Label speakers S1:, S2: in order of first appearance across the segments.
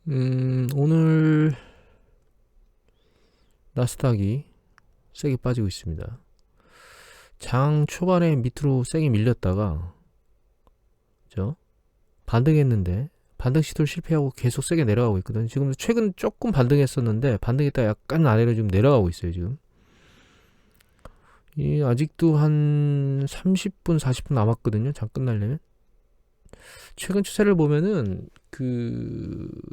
S1: 오늘 나스닥이 세게 빠지고 있습니다. 장 초반에 밑으로 세게 밀렸다가 그죠? 반등했는데 반등 시도를 실패하고 계속 세게 내려가고 있거든요. 지금 최근 조금 반등했었는데 반등했다 약간 아래로 좀 내려가고 있어요. 지금 아직도 한 30분 40분 남았거든요. 장 끝나려면. 최근 추세를 보면은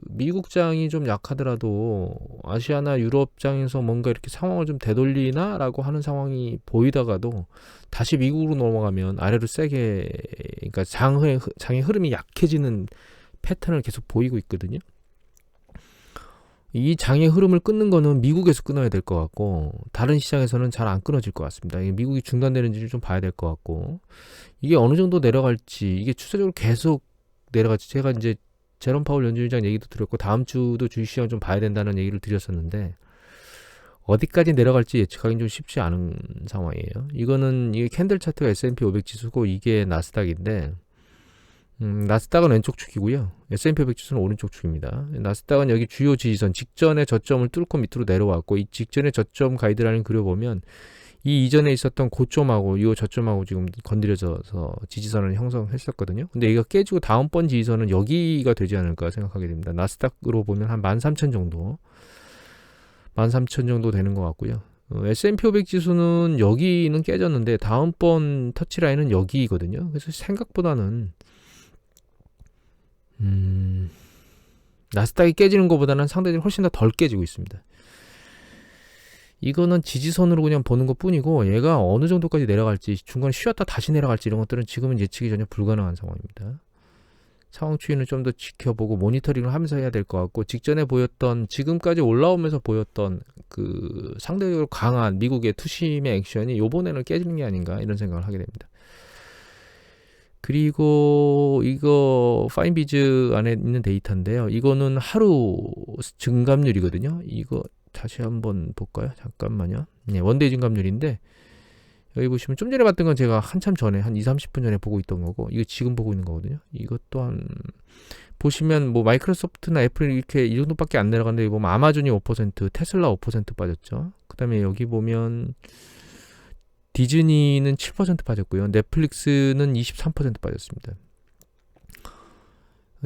S1: 미국 장이 좀 약하더라도 아시아나 유럽 장에서 뭔가 이렇게 상황을 좀 되돌리나라고 하는 상황이 보이다가도 다시 미국으로 넘어가면 아래로 세게, 그러니까 장의 흐름이 약해지는 패턴을 계속 보이고 있거든요. 이 장의 흐름을 끊는 거는 미국에서 끊어야 될 것 같고, 다른 시장에서는 잘 안 끊어질 것 같습니다. 미국이 중단되는지를 좀 봐야 될 것 같고, 이게 어느 정도 내려갈지, 이게 추세적으로 계속 내려갈지, 제가 이제 제롬 파월 연준의장 얘기도 드렸고, 다음 주도 주식시장 좀 봐야 된다는 얘기를 드렸었는데, 어디까지 내려갈지 예측하기는 좀 쉽지 않은 상황이에요. 이게 캔들 차트가 S&P 500 지수고, 이게 나스닥인데, 나스닥은 왼쪽 축이고요. S&P 500 지수는 오른쪽 축입니다. 나스닥은 여기 주요 지지선 직전의 저점을 뚫고 밑으로 내려왔고, 이 직전의 저점 가이드라인 그려보면 이 이전에 있었던 고점하고 이 저점하고 지금 건드려져서 지지선을 형성했었거든요. 근데 이거 깨지고 다음번 지지선은 여기가 되지 않을까 생각하게 됩니다. 나스닥으로 보면 한 13,000 정도 13,000 정도 되는 것 같고요. S&P 500 지수는 여기는 깨졌는데 다음번 터치라인은 여기거든요. 그래서 생각보다는 나스닥이 깨지는 것보다는 상대적으로 훨씬 더 덜 깨지고 있습니다. 이거는 지지선으로 그냥 보는 것 뿐이고, 얘가 어느 정도까지 내려갈지, 중간에 쉬었다 다시 내려갈지 이런 것들은 지금은 예측이 전혀 불가능한 상황입니다. 상황 추이는 좀 더 지켜보고 모니터링을 하면서 해야 될 것 같고, 직전에 보였던, 지금까지 올라오면서 보였던 상대적으로 강한 미국의 투심의 액션이 요번에는 깨지는 게 아닌가 이런 생각을 하게 됩니다. 그리고 이거 파인비즈 안에 있는 데이터인데요. 이거는 하루 증감률이거든요. 이거 다시 한번 볼까요? 잠깐만요. 네, 원데이 증감률인데, 여기 보시면 좀 전에 봤던 건 제가 한참 전에 한 2-30분 전에 보고 있던 거고, 이거 지금 보고 있는 거거든요. 이것 또한 보시면 뭐 마이크로소프트나 애플이 이렇게 이 정도밖에 안 내려갔는데, 보면 아마존이 5%, 테슬라 5% 빠졌죠. 그 다음에 여기 보면 디즈니는 7% 빠졌고요. 넷플릭스는 23% 빠졌습니다.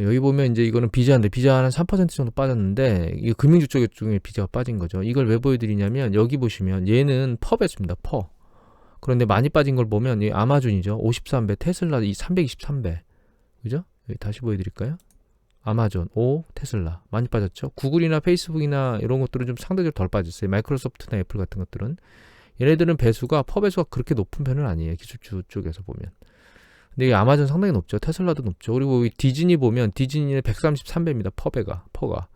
S1: 여기 보면 이제 이거는 비자인데, 비자는 3% 정도 빠졌는데, 이거 금융주 쪽 중에 비자가 빠진 거죠. 이걸 왜 보여드리냐면, 여기 보시면 얘는 퍼 배수입니다. 퍼. 그런데 많이 빠진 걸 보면 이 아마존이죠. 53배, 테슬라 323배. 그죠? 여기 다시 보여드릴까요? 아마존, 테슬라 많이 빠졌죠. 구글이나 페이스북이나 이런 것들은 좀 상대적으로 덜 빠졌어요. 마이크로소프트나 애플 같은 것들은. 얘네들은 배수가, 퍼 배수가 그렇게 높은 편은 아니에요. 기술주 쪽에서 보면. 근데 이 아마존 상당히 높죠. 테슬라도 높죠. 그리고 디즈니 보면 디즈니는 133배입니다. 퍼가.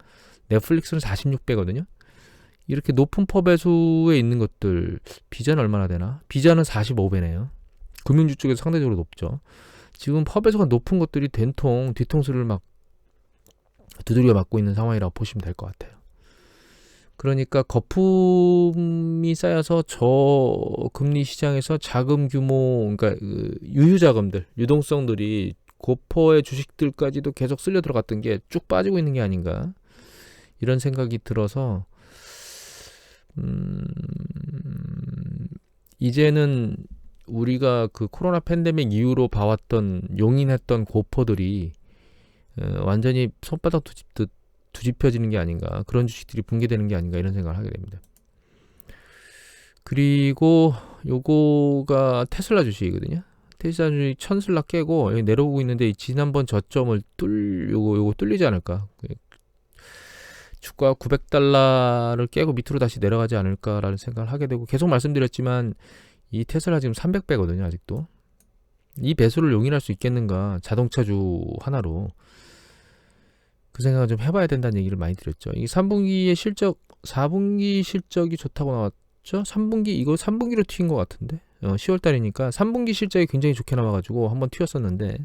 S1: 넷플릭스는 46배거든요. 이렇게 높은 퍼 배수에 있는 것들, 비자는 얼마나 되나? 비자는 45배네요. 금융주 쪽에서 상대적으로 높죠. 지금 퍼 배수가 높은 것들이 된통 뒤통수를 막 두드려 맞고 있는 상황이라고 보시면 될 것 같아요. 그러니까 거품이 쌓여서 저금리 시장에서 자금 규모, 그러니까 유효자금들, 유동성들이 고퍼의 주식들까지도 계속 쓸려 들어갔던 게 쭉 빠지고 있는 게 아닌가 이런 생각이 들어서, 이제는 우리가 코로나 팬데믹 이후로 봐왔던 용인했던 고퍼들이 완전히 손바닥 뒤집혀지는 게 아닌가, 그런 주식들이 붕괴되는 게 아닌가 이런 생각을 하게 됩니다. 그리고 요거가 테슬라 주식이거든요. 테슬라 주식 천슬라 깨고 여기 내려오고 있는데, 지난번 저점을 요거 뚫리지 않을까, 주가 900달러를 깨고 밑으로 다시 내려가지 않을까라는 생각을 하게 되고, 계속 말씀드렸지만 이 테슬라 지금 300배거든요. 아직도 이 배수를 용인할 수 있겠는가, 자동차주 하나로. 그 생각을 좀 해봐야 된다는 얘기를 많이 드렸죠. 이 3분기의 실적, 4분기 실적이 좋다고 나왔죠. 3분기로 튀긴 것 같은데, 10월달이니까 3분기 실적이 굉장히 좋게 나와가지고 한번 튀었었는데,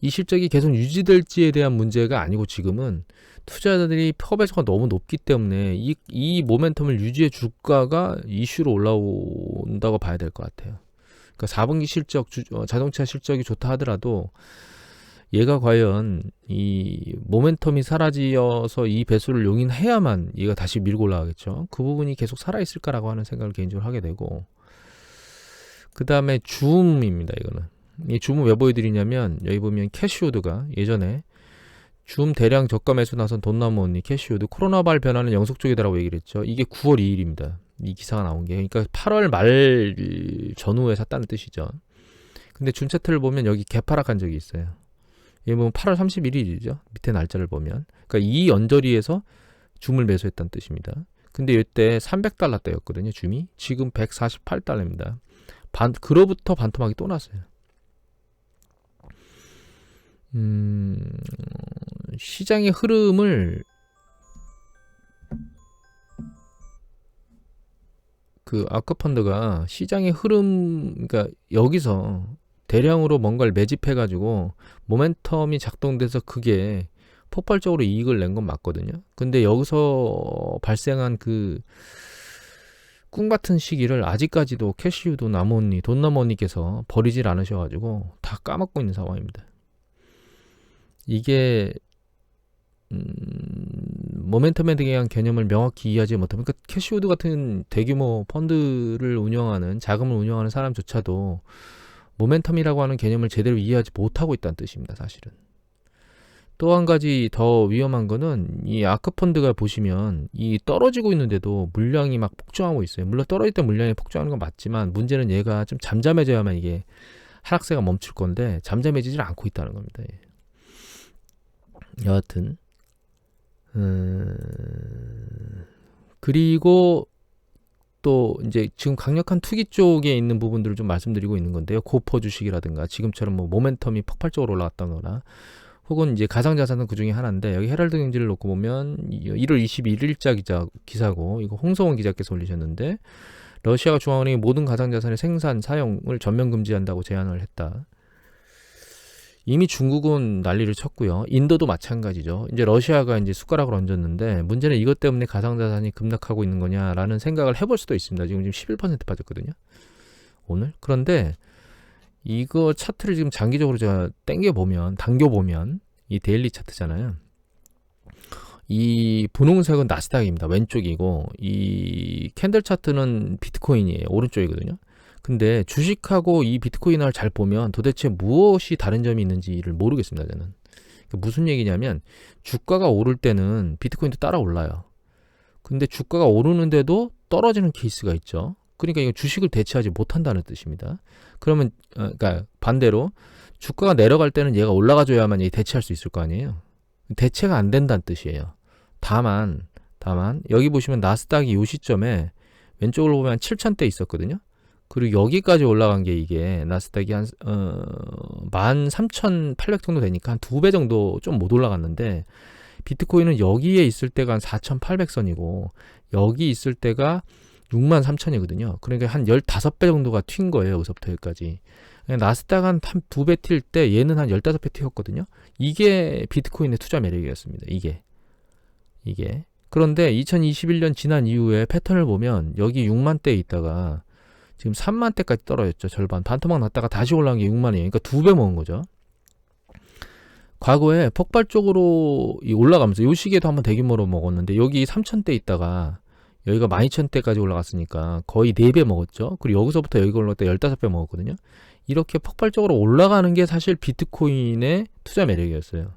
S1: 이 실적이 계속 유지될지에 대한 문제가 아니고, 지금은 투자자들이 퍼 배수가 너무 높기 때문에 이 모멘텀을 유지해 주가가 이슈로 올라온다고 봐야 될 것 같아요. 그러니까 4분기 실적, 자동차 실적이 좋다 하더라도 얘가 과연 이 모멘텀이 사라지어서 이 배수를 용인해야만 얘가 다시 밀고 올라가겠죠. 그 부분이 계속 살아있을까라고 하는 생각을 개인적으로 하게 되고, 그 다음에 줌입니다. 이거는 이 줌은 왜 보여드리냐면, 여기 보면 캐시우드가 예전에 줌 대량 저가 매수 나선 돈 남은 이 캐시우드 코로나발 변화는 영속 쪽이다라고 얘기를 했죠. 이게 9월 2일입니다. 이 기사가 나온 게. 그러니까 8월 말 전후에 샀다는 뜻이죠. 근데 줌 차트를 보면 여기 개파락한 적이 있어요. 여기 보면 8월 31일이죠. 밑에 날짜를 보면. 그러니까 이 언저리에서 줌을 매수했다는 뜻입니다. 근데 이때 300달러 대였거든요. 줌이. 지금 148달러입니다. 그로부터 반토막이 또 났어요. 시장의 흐름을 그 아크펀드가 시장의 흐름, 그러니까 여기서 대량으로 뭔가를 매집해가지고 모멘텀이 작동돼서 그게 폭발적으로 이익을 낸 건 맞거든요. 근데 여기서 발생한 그 꿈같은 시기를 아직까지도 캐시우도 나무언니, 돈나무언니께서 버리질 않으셔가지고 다 까먹고 있는 상황입니다. 이게 모멘텀에 대한 개념을 명확히 이해하지 못하면, 그러니까 캐시우드 같은 대규모 펀드를 운영하는, 자금을 운영하는 사람조차도 모멘텀이라고 하는 개념을 제대로 이해하지 못하고 있다는 뜻입니다. 사실은. 또 한 가지 더 위험한 거는, 이 아크펀드가 보시면 이 떨어지고 있는데도 물량이 막 폭증하고 있어요. 물론 떨어질 때 물량이 폭증하는 건 맞지만, 문제는 얘가 좀 잠잠해져야만 이게 하락세가 멈출 건데 잠잠해지질 않고 있다는 겁니다. 여하튼 그리고 또 이제 지금 강력한 투기 쪽에 있는 부분들을 좀 말씀드리고 있는 건데요. 고퍼 주식이라든가 지금처럼 뭐 모멘텀이 폭발적으로 올라갔다거나, 혹은 이제 가상자산은 그 중에 하나인데, 여기 헤럴드 경제를 놓고 보면 1월 21일자 기사고, 이거 홍성원 기자께서 올리셨는데, 러시아가 중앙은행이 모든 가상자산의 생산, 사용을 전면 금지한다고 제안을 했다. 이미 중국은 난리를 쳤고요. 인도도 마찬가지죠. 이제 러시아가 이제 숟가락을 얹었는데, 문제는 이것 때문에 가상자산이 급락하고 있는 거냐라는 생각을 해볼 수도 있습니다. 지금 11% 빠졌거든요. 오늘. 그런데 이거 차트를 지금 장기적으로 제가 당겨보면, 이 데일리 차트잖아요. 이 분홍색은 나스닥입니다. 왼쪽이고, 이 캔들 차트는 비트코인이에요. 오른쪽이거든요. 근데 주식하고 이 비트코인을 잘 보면 도대체 무엇이 다른 점이 있는지를 모르겠습니다. 저는. 무슨 얘기냐면, 주가가 오를 때는 비트코인도 따라 올라요. 근데 주가가 오르는데도 떨어지는 케이스가 있죠. 그러니까 이거 주식을 대체하지 못한다는 뜻입니다. 그러면 그러니까 반대로 주가가 내려갈 때는 얘가 올라가줘야만 얘 대체할 수 있을 거 아니에요. 대체가 안 된다는 뜻이에요. 다만 여기 보시면 나스닥이 이 시점에 왼쪽으로 보면 7,000대 있었거든요. 그리고 여기까지 올라간 게, 이게 나스닥이 한 13,800 정도 되니까 한 2배 정도 좀 못 올라갔는데, 비트코인은 여기에 있을 때가 한 4,800선이고 여기 있을 때가 63,000이거든요. 그러니까 한 15배 정도가 튄 거예요. 여기서부터 여기까지. 나스닥 한 2배 튈 때 얘는 한 15배 튀었거든요. 이게 비트코인의 투자 매력이었습니다. 이게. 그런데 2021년 지난 이후에 패턴을 보면 여기 6만대에 있다가 지금 3만대까지 떨어졌죠. 절반. 반토막 났다가 다시 올라간 게 6만이에요. 그러니까 2배 먹은 거죠. 과거에 폭발적으로 올라가면서 이 시기에도 한번 대규모로 먹었는데, 여기 3,000대 있다가 여기가 12,000대까지 올라갔으니까 거의 4배 먹었죠. 그리고 여기서부터 여기 올라갈 때 15배 먹었거든요. 이렇게 폭발적으로 올라가는 게 사실 비트코인의 투자 매력이었어요.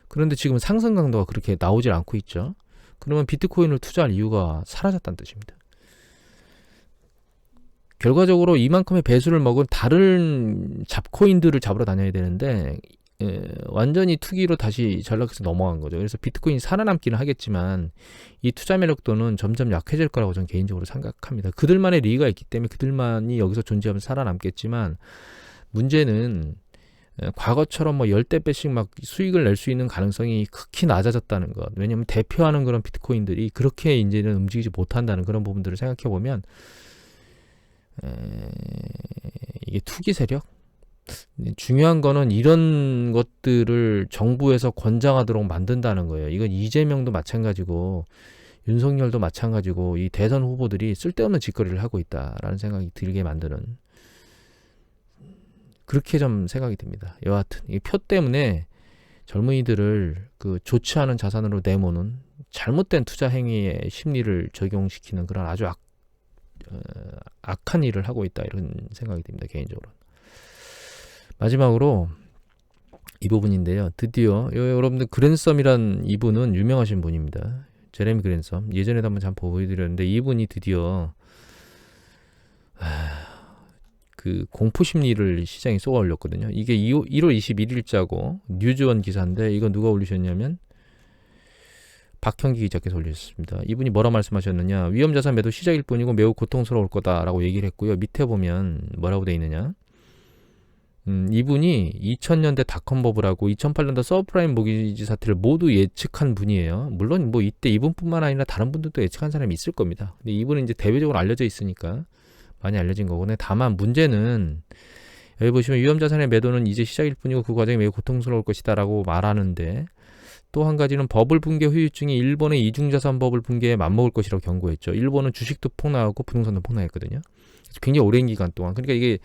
S1: 그런데 지금 상승 강도가 그렇게 나오질 않고 있죠. 그러면 비트코인을 투자할 이유가 사라졌다는 뜻입니다. 결과적으로 이만큼의 배수를 먹은 다른 잡코인들을 잡으러 다녀야 되는데, 완전히 투기로 다시 전락해서 넘어간 거죠. 그래서 비트코인이 살아남기는 하겠지만 이 투자 매력도는 점점 약해질 거라고 저는 개인적으로 생각합니다. 그들만의 리가 있기 때문에 그들만이 여기서 존재하면서 살아남겠지만, 문제는 과거처럼 뭐 10대 배씩 막 수익을 낼 수 있는 가능성이 극히 낮아졌다는 것. 왜냐하면 대표하는 그런 비트코인들이 그렇게 이제는 움직이지 못한다는 그런 부분들을 생각해 보면, 이게 투기 세력? 중요한 거는 이런 것들을 정부에서 권장하도록 만든다는 거예요. 이건 이재명도 마찬가지고 윤석열도 마찬가지고 이 대선 후보들이 쓸데없는 짓거리를 하고 있다라는 생각이 들게 만드는 그렇게 좀 생각이 듭니다. 여하튼 이 표 때문에 젊은이들을 그 좋지 않은 자산으로 내모는 잘못된 투자 행위의 심리를 적용시키는 그런 아주 악한 일을 하고 있다, 이런 생각이 듭니다. 개인적으로. 마지막으로 이 부분인데요. 드디어 여러분들 그랜섬이란 이분은 유명하신 분입니다. 제레미 그랜섬. 예전에도 한번 잠깐 보여드렸는데 이분이 드디어 그 공포심리를 시장에 쏘아 올렸거든요. 이게 1월 21일자고 뉴즈원 기사인데 이건 누가 올리셨냐면 박형기 기자께서 올리셨습니다. 이분이 뭐라 말씀하셨느냐. 위험자산 매도 시작일 뿐이고 매우 고통스러울 거다라고 얘기를 했고요. 밑에 보면 뭐라고 돼 있느냐. 이분이 2000년대 닷컴 버블하고 2008년도 서브프라임 모기지 사태를 모두 예측한 분이에요. 물론 뭐 이때 이분뿐만 아니라 다른 분들도 예측한 사람이 있을 겁니다. 근데 이분은 이제 대외적으로 알려져 있으니까 많이 알려진 거고. 근데 다만 문제는 여기 보시면 위험자산의 매도는 이제 시작일 뿐이고 그 과정이 매우 고통스러울 것이다 라고 말하는데, 또 한 가지는 버블 붕괴 후유증이 일본의 이중자산 버블 붕괴에 맞먹을 것이라고 경고했죠. 일본은 주식도 폭락하고 부동산도 폭락했거든요. 굉장히 오랜 기간 동안. 그러니까 이게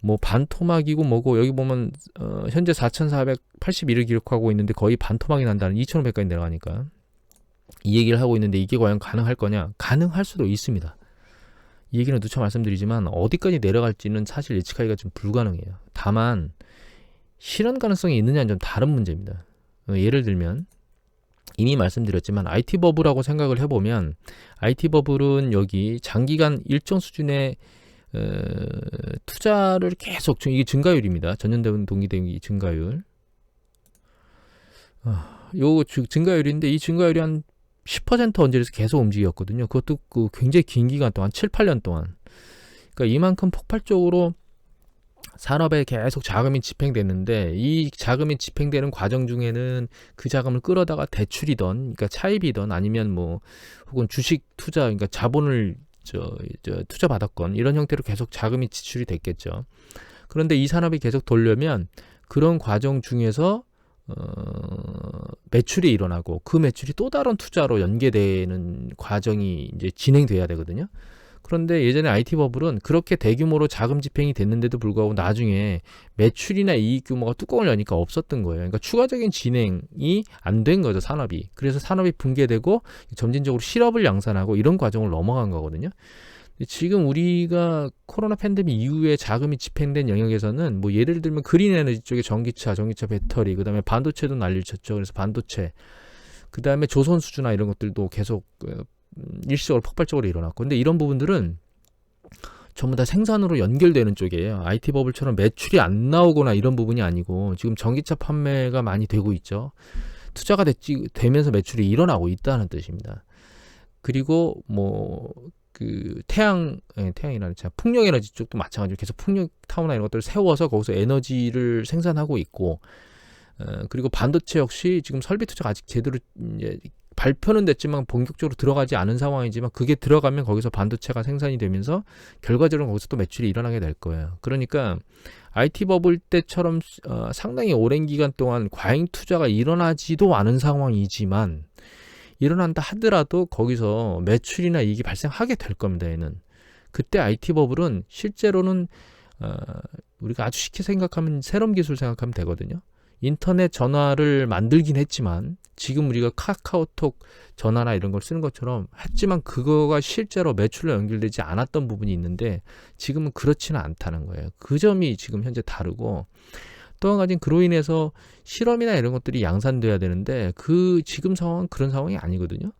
S1: 뭐 반토막이고 뭐고, 여기 보면 현재 4,481을 기록하고 있는데 거의 반토막이 난다는 2,500까지 내려가니까 이 얘기를 하고 있는데 이게 과연 가능할 거냐? 가능할 수도 있습니다. 이 얘기는 누차 말씀드리지만 어디까지 내려갈지는 사실 예측하기가 좀 불가능해요. 다만 실현 가능성이 있느냐는 좀 다른 문제입니다. 예를 들면 이미 말씀드렸지만 IT 버블이라고 생각을 해보면 IT 버블은 여기 장기간 일정 수준의 투자를 계속, 이게 증가율입니다. 전년 동기 대비 증가율. 요 증가율인데 이 증가율이 한 10% 언저리에서 계속 움직였거든요. 그것도 그 굉장히 긴 기간 동안 7, 8년 동안. 그러니까 이만큼 폭발적으로 산업에 계속 자금이 집행됐는데 이 자금이 집행되는 과정 중에는 그 자금을 끌어다가 대출이던, 그러니까 차입이던 아니면 뭐 혹은 주식 투자, 그러니까 자본을 투자 받았건 이런 형태로 계속 자금이 지출이 됐겠죠. 그런데 이 산업이 계속 돌려면 그런 과정 중에서 매출이 일어나고 그 매출이 또 다른 투자로 연계되는 과정이 이제 진행돼야 되거든요. 그런데 예전에 IT 버블은 그렇게 대규모로 자금 집행이 됐는데도 불구하고 나중에 매출이나 이익 규모가 뚜껑을 여니까 없었던 거예요. 그러니까 추가적인 진행이 안 된 거죠, 산업이. 그래서 산업이 붕괴되고 점진적으로 실업을 양산하고 이런 과정을 넘어간 거거든요. 지금 우리가 코로나 팬데믹 이후에 자금이 집행된 영역에서는 뭐 예를 들면 그린 에너지 쪽에 전기차 배터리, 그다음에 반도체도 난리를 쳤죠. 그래서 반도체, 그다음에 조선 수주나 이런 것들도 계속 일시적으로 폭발적으로 일어났고, 근데 이런 부분들은 전부 다 생산으로 연결되는 쪽이에요. IT 버블처럼 매출이 안 나오거나 이런 부분이 아니고 지금 전기차 판매가 많이 되고 있죠. 투자가 되면서 매출이 일어나고 있다는 뜻입니다. 그리고 뭐 그 태양이라는 풍력 에너지 쪽도 마찬가지로 계속 풍력 타워나 이런 것들을 세워서 거기서 에너지를 생산하고 있고, 그리고 반도체 역시 지금 설비 투자가 아직 제대로 이제 발표는 됐지만 본격적으로 들어가지 않은 상황이지만 그게 들어가면 거기서 반도체가 생산이 되면서 결과적으로 거기서 또 매출이 일어나게 될 거예요. 그러니까 IT 버블 때처럼 상당히 오랜 기간 동안 과잉 투자가 일어나지도 않은 상황이지만 일어난다 하더라도 거기서 매출이나 이익이 발생하게 될 겁니다. 얘는. 그때 IT 버블은 실제로는 우리가 아주 쉽게 생각하면 새로운 기술 생각하면 되거든요. 인터넷 전화를 만들긴 했지만 지금 우리가 카카오톡 전화나 이런 걸 쓰는 것처럼 했지만 그거가 실제로 매출로 연결되지 않았던 부분이 있는데 지금은 그렇지는 않다는 거예요. 그 점이 지금 현재 다르고, 또 한 가지는 그로 인해서 실험이나 이런 것들이 양산돼야 되는데 그 지금 상황은 그런 상황이 아니거든요.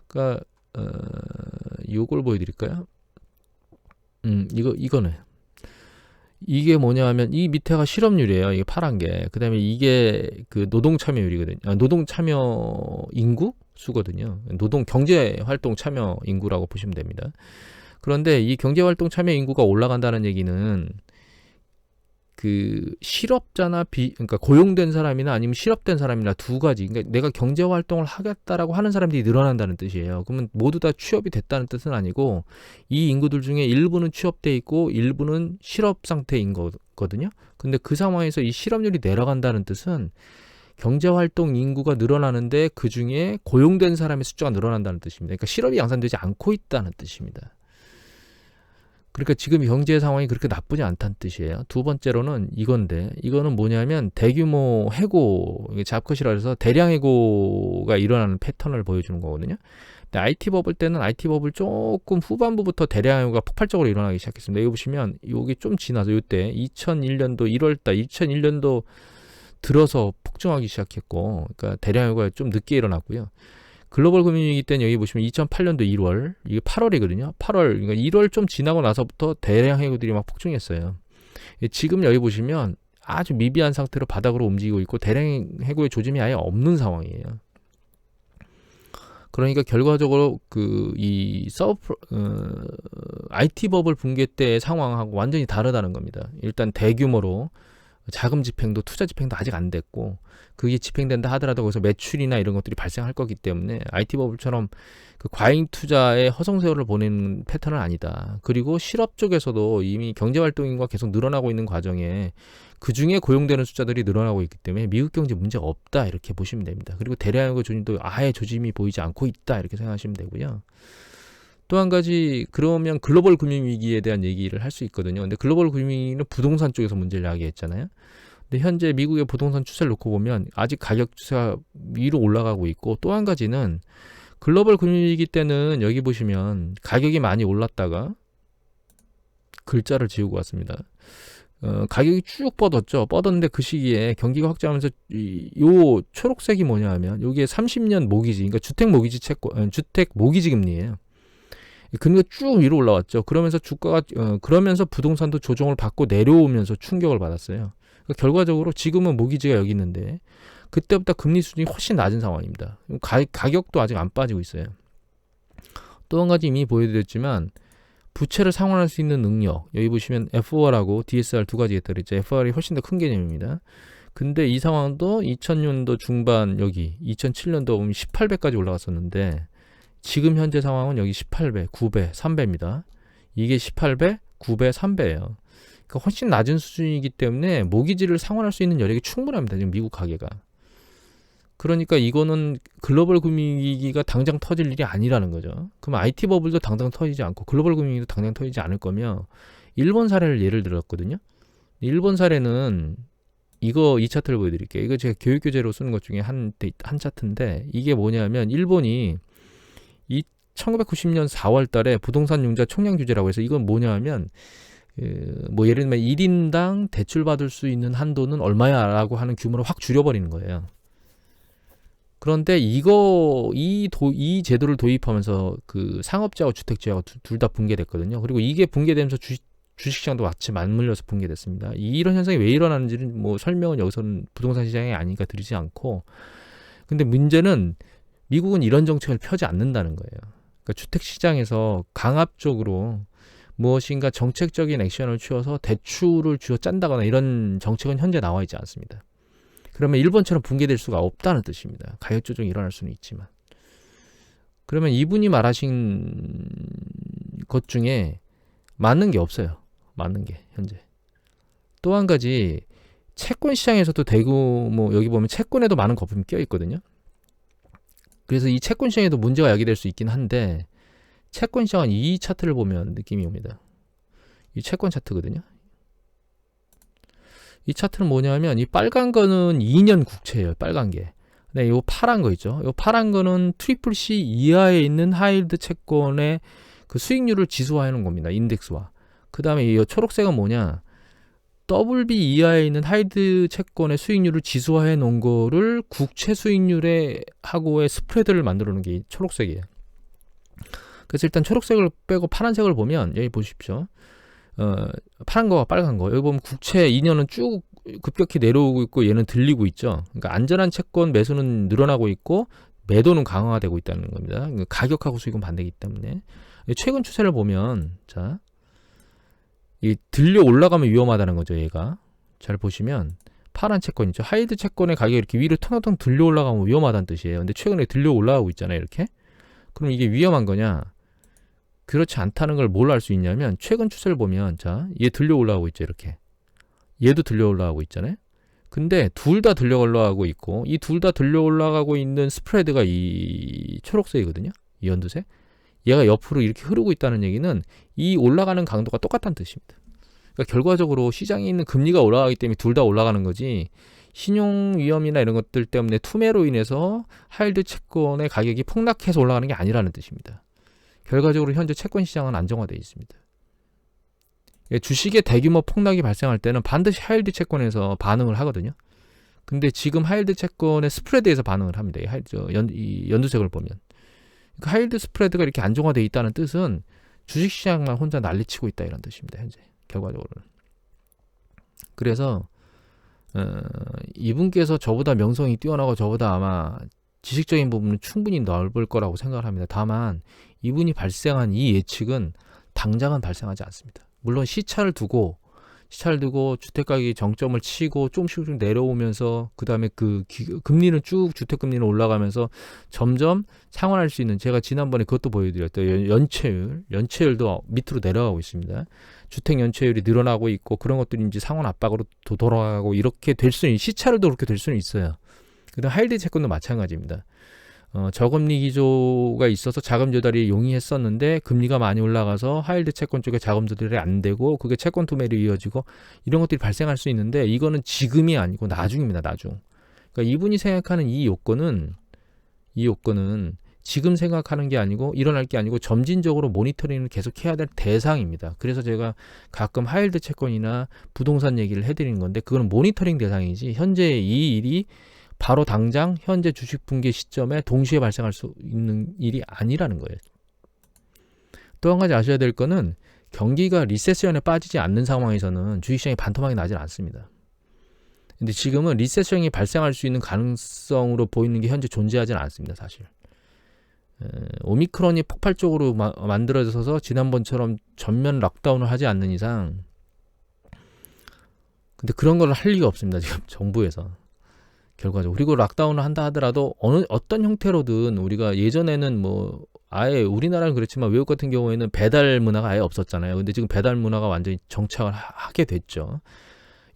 S1: 그러니까 요걸 보여드릴까요? 이거네. 이게 뭐냐 하면 이 밑에가 실업률이에요. 이게 파란 게. 그다음에 이게 그 노동 참여율이거든요. 노동 참여 인구 수거든요. 노동 경제 활동 참여 인구라고 보시면 됩니다. 그런데 이 경제 활동 참여 인구가 올라간다는 얘기는 그 실업자나 그러니까 고용된 사람이나 아니면 실업된 사람이나 두 가지, 그러니까 내가 경제 활동을 하겠다라고 하는 사람들이 늘어난다는 뜻이에요. 그러면 모두 다 취업이 됐다는 뜻은 아니고 이 인구들 중에 일부는 취업돼 있고 일부는 실업 상태인 거거든요. 근데 그 상황에서 이 실업률이 내려간다는 뜻은 경제 활동 인구가 늘어나는데 그 중에 고용된 사람의 숫자가 늘어난다는 뜻입니다. 그러니까 실업이 양산되지 않고 있다는 뜻입니다. 그러니까 지금 경제 상황이 그렇게 나쁘지 않다는 뜻이에요. 두 번째로는 이건데, 이거는 뭐냐면 대규모 해고, 잡컷이라 해서 대량 해고가 일어나는 패턴을 보여주는 거거든요. 근데 IT 버블 때는 IT 버블 조금 후반부부터 대량 해고가 폭발적으로 일어나기 시작했습니다. 여기 보시면 여기 좀 지나서 이때 2001년도 1월달 2001년도 들어서 폭증하기 시작했고, 그러니까 대량 해고가 좀 늦게 일어났고요. 글로벌 금융위기 때는 여기 보시면 2008년도 1월, 이게 8월이거든요. 8월, 그러니까 1월 좀 지나고 나서부터 대량 해고들이 막 폭증했어요. 지금 여기 보시면 아주 미비한 상태로 바닥으로 움직이고 있고 대량 해고의 조짐이 아예 없는 상황이에요. 그러니까 결과적으로 IT 버블 붕괴 때의 상황하고 완전히 다르다는 겁니다. 일단 대규모로 자금 집행도 투자 집행도 아직 안 됐고, 그게 집행된다 하더라도 거기서 매출이나 이런 것들이 발생할 거기 때문에 IT 버블처럼 그 과잉 투자에 허송세월을 보내는 패턴은 아니다. 그리고 실업 쪽에서도 이미 경제활동 인구가 계속 늘어나고 있는 과정에 그 중에 고용되는 숫자들이 늘어나고 있기 때문에 미국 경제 문제가 없다, 이렇게 보시면 됩니다. 그리고 대량의 조짐도 아예 조짐이 보이지 않고 있다, 이렇게 생각하시면 되고요. 또 한 가지, 그러면 글로벌 금융위기에 대한 얘기를 할 수 있거든요. 근데 글로벌 금융위기는 부동산 쪽에서 문제를 야기했잖아요. 근데 현재 미국의 부동산 추세를 놓고 보면 아직 가격 추세가 위로 올라가고 있고, 또 한 가지는 글로벌 금융위기 때는 여기 보시면 가격이 많이 올랐다가 글자를 지우고 왔습니다. 가격이 쭉 뻗었는데 그 시기에 경기가 확장하면서 요 초록색이 뭐냐 하면 여기에 30년 모기지, 그러니까 주택 모기지 채권, 주택 모기지 금리예요. 금리가 쭉 위로 올라왔죠. 그러면서 주가가 그러면서 부동산도 조정을 받고 내려오면서 충격을 받았어요. 그러니까 결과적으로 지금은 모기지가 여기 있는데 그때보다 금리 수준이 훨씬 낮은 상황입니다. 가격도 아직 안 빠지고 있어요. 또 한 가지 이미 보여드렸지만 부채를 상환할 수 있는 능력, 여기 보시면 FOR하고 DSR 두 가지가 있다그랬죠. FOR이 훨씬 더 큰 개념입니다. 근데 이 상황도 2000년도 중반, 여기 2007년도 보면 18배까지 올라갔었는데 지금 현재 상황은 여기 18배, 9배, 3배입니다. 이게 18배, 9배, 3배예요. 그러니까 훨씬 낮은 수준이기 때문에 모기지를 상환할 수 있는 여력이 충분합니다. 지금 미국 가계가. 그러니까 이거는 글로벌 금융위기가 당장 터질 일이 아니라는 거죠. 그럼 IT 버블도 당장 터지지 않고 글로벌 금융위기도 당장 터지지 않을 거며, 일본 사례를 예를 들었거든요. 일본 사례는 이거 이 차트를 보여드릴게요. 이거 제가 교육교재로 쓰는 것 중에 한 차트인데, 이게 뭐냐면 일본이 1990년 4월 달에 부동산 융자 총량 규제라고 해서, 이건 뭐냐 하면 뭐 예를 들면 1인당 대출 받을 수 있는 한도는 얼마야 라고 하는 규모를 확 줄여버리는 거예요. 그런데 이 제도를 도입하면서 그 상업지하고 주택지하고 둘 다 붕괴됐거든요. 그리고 이게 붕괴되면서 주식시장도 마치 맞물려서 붕괴됐습니다. 이런 현상이 왜 일어나는지는 뭐 설명은 여기서는 부동산 시장이 아니니까 드리지 않고, 근데 문제는 미국은 이런 정책을 펴지 않는다는 거예요. 그러니까 주택시장에서 강압적으로 무엇인가 정책적인 액션을 취해서 대출을 쥐어 짠다거나 이런 정책은 현재 나와 있지 않습니다. 그러면 일본처럼 붕괴될 수가 없다는 뜻입니다. 가격 조정이 일어날 수는 있지만. 그러면 이분이 말하신 것 중에 맞는 게 없어요. 맞는 게 현재. 또 한 가지, 채권 시장에서도 뭐 여기 보면 채권에도 많은 거품이 껴 있거든요. 그래서 이 채권 시장에도 문제가 야기될 수 있긴 한데, 채권 시장은 이 차트를 보면 느낌이 옵니다. 이 채권 차트거든요. 이 차트는 뭐냐면 이 빨간 거는 2년 국채예요. 빨간 게. 네, 요 파란 거 있죠. 요 파란 거는 트리플 C 이하에 있는 하이힐드 채권의 그 수익률을 지수화해 놓은 겁니다. 인덱스화. 그다음에 이 초록색은 뭐냐? WB 이하에 있는 하이힐드 채권의 수익률을 지수화해 놓은 거를 국채 수익률에 하고의 스프레드를 만들어 놓은 게 초록색이에요. 그래서 일단 초록색을 빼고 파란색을 보면 여기 보십시오. 파란 거와 빨간 거. 여기 보면 국채 2년은 쭉 급격히 내려오고 있고 얘는 들리고 있죠. 그러니까 안전한 채권 매수는 늘어나고 있고 매도는 강화되고 있다는 겁니다. 그러니까 가격하고 수익은 반대이기 때문에. 최근 추세를 보면, 자, 이 들려 올라가면 위험하다는 거죠. 얘가 잘 보시면 파란 채권 있죠. 하이드 채권의 가격이 이렇게 위로 텅텅 들려 올라가면 위험하다는 뜻이에요. 근데 최근에 들려 올라가고 있잖아요. 이렇게. 그럼 이게 위험한 거냐? 그렇지 않다는 걸 뭘 알 수 있냐면, 최근 추세를 보면, 자, 얘 들려 올라가고 있죠. 이렇게. 얘도 들려 올라가고 있잖아요. 근데 둘 다 들려 올라가고 있고, 이 둘 다 들려 올라가고 있는 스프레드가 이 초록색이거든요. 이 연두색. 얘가 옆으로 이렇게 흐르고 있다는 얘기는 이 올라가는 강도가 똑같다는 뜻입니다. 그러니까 결과적으로 시장에 있는 금리가 올라가기 때문에 둘 다 올라가는 거지, 신용 위험이나 이런 것들 때문에 투매로 인해서 하이힐드 채권의 가격이 폭락해서 올라가는 게 아니라는 뜻입니다. 결과적으로 현재 채권 시장은 안정화되어 있습니다. 주식의 대규모 폭락이 발생할 때는 반드시 하이힐드 채권에서 반응을 하거든요. 근데 지금 하이힐드 채권의 스프레드에서 반응을 합니다. 이 연두색을 보면. 그러니까 하이힐드 스프레드가 이렇게 안정화되어 있다는 뜻은 주식시장만 혼자 난리치고 있다, 이런 뜻입니다. 현재 결과적으로는. 그래서 이분께서 저보다 명성이 뛰어나고 저보다 아마 지식적인 부분은 충분히 넓을 거라고 생각을 합니다. 다만 이분이 발생한 이 예측은 당장은 발생하지 않습니다. 물론 시차를 두고 주택가격이 정점을 치고 조금씩 내려오면서 그 다음에 금리는 쭉 주택금리는 올라가면서 점점 상환할 수 있는, 제가 지난번에 그것도 보여드렸어요. 연체율도 밑으로 내려가고 있습니다. 주택 연체율이 늘어나고 있고 그런 것들이 이제 상환 압박으로 돌아가고 이렇게 될 수는, 시차를도 그렇게 될 수는 있어요. 그다음 하이힐드 채권도 마찬가지입니다. 저금리 기조가 있어서 자금 조달이 용이했었는데 금리가 많이 올라가서 하이힐드 채권 쪽에 자금 조달이 안 되고 그게 채권 투매로 이어지고 이런 것들이 발생할 수 있는데, 이거는 지금이 아니고 나중입니다. 나중. 그러니까 이분이 생각하는 이 요건은 지금 생각하는 게 아니고 일어날 게 아니고 점진적으로 모니터링을 계속 해야 될 대상입니다. 그래서 제가 가끔 하이힐드 채권이나 부동산 얘기를 해드리는 건데, 그거는 모니터링 대상이지 현재 이 일이 바로 당장 현재 주식 붕괴 시점에 동시에 발생할 수 있는 일이 아니라는 거예요. 또 한 가지 아셔야 될 거는, 경기가 리세션에 빠지지 않는 상황에서는 주식시장이 반토막이 나질 않습니다. 근데 지금은 리세션이 발생할 수 있는 가능성으로 보이는 게 현재 존재하지는 않습니다. 사실 오미크론이 폭발적으로 만들어져서 지난번처럼 전면 락다운을 하지 않는 이상, 근데 그런 걸 할 리가 없습니다. 지금 정부에서. 결과적으로. 그리고 락다운을 한다 하더라도 어떤 형태로든, 우리가 예전에는 아예 우리나라는 그렇지만 외국 같은 경우에는 배달 문화가 아예 없었잖아요. 근데 지금 배달 문화가 완전히 정착을 하게 됐죠.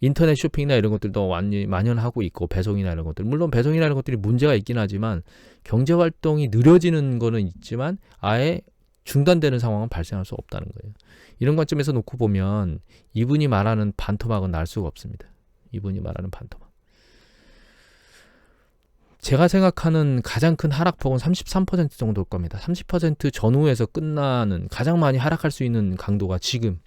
S1: 인터넷 쇼핑이나 이런 것들도 완전히 만연하고 있고, 배송이나 이런 것들, 물론 배송이나 이런 것들이 문제가 있긴 하지만 경제 활동이 느려지는 거는 있지만 아예 중단되는 상황은 발생할 수 없다는 거예요. 이런 관점에서 놓고 보면 이분이 말하는 반토막은 날 수가 없습니다. 이분이 말하는 반토막. 제가 생각하는 가장 큰 하락폭은 33% 정도일 겁니다. 30% 전후에서 끝나는, 가장 많이 하락할 수 있는 강도가, 지금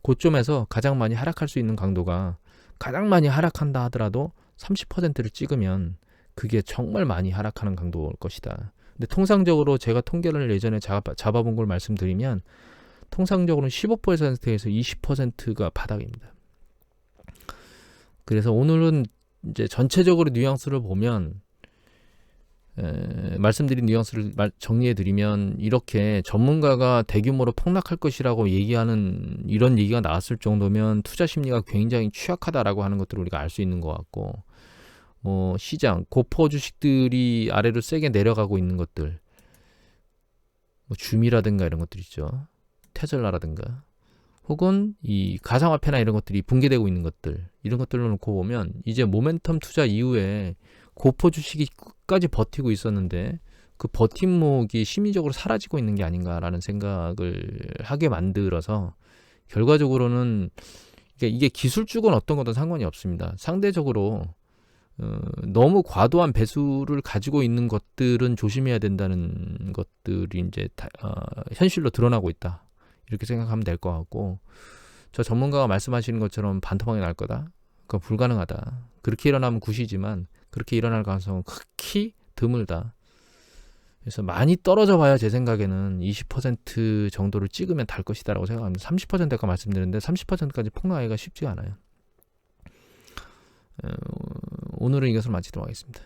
S1: 고점에서 가장 많이 하락할 수 있는 강도가, 가장 많이 하락한다 하더라도 30%를 찍으면 그게 정말 많이 하락하는 강도일 것이다. 근데 통상적으로 제가 통계를 예전에 잡아본 걸 말씀드리면, 통상적으로는 15%에서 20%가 바닥입니다. 그래서 오늘은 이제 전체적으로 뉘앙스를 보면, 말씀드린 뉘앙스를 정리해드리면, 이렇게 전문가가 대규모로 폭락할 것이라고 얘기하는 이런 얘기가 나왔을 정도면 투자 심리가 굉장히 취약하다라고 하는 것들을 우리가 알 수 있는 것 같고, 시장 고퍼 주식들이 아래로 세게 내려가고 있는 것들, 줌이라든가 이런 것들 있죠. 테슬라라든가, 혹은 이 가상화폐나 이런 것들이 붕괴되고 있는 것들, 이런 것들로 놓고 보면 이제 모멘텀 투자 이후에 고퍼 주식이 끝까지 버티고 있었는데 그 버팀목이 심리적으로 사라지고 있는 게 아닌가라는 생각을 하게 만들어서, 결과적으로는 이게 기술주건 어떤 것도 상관이 없습니다. 상대적으로 너무 과도한 배수를 가지고 있는 것들은 조심해야 된다는 것들이 이제 현실로 드러나고 있다, 이렇게 생각하면 될 것 같고, 저 전문가가 말씀하시는 것처럼 반토막이 날 거다, 그건 불가능하다. 그렇게 일어나면 굿이지만 그렇게 일어날 가능성은 극히 드물다. 그래서 많이 떨어져 봐야 제 생각에는 20% 정도를 찍으면 달 것이다라고 생각합니다. 30%가 말씀드렸는데 30%까지 폭락하기가 쉽지가 않아요. 오늘은 이것을 마치도록 하겠습니다.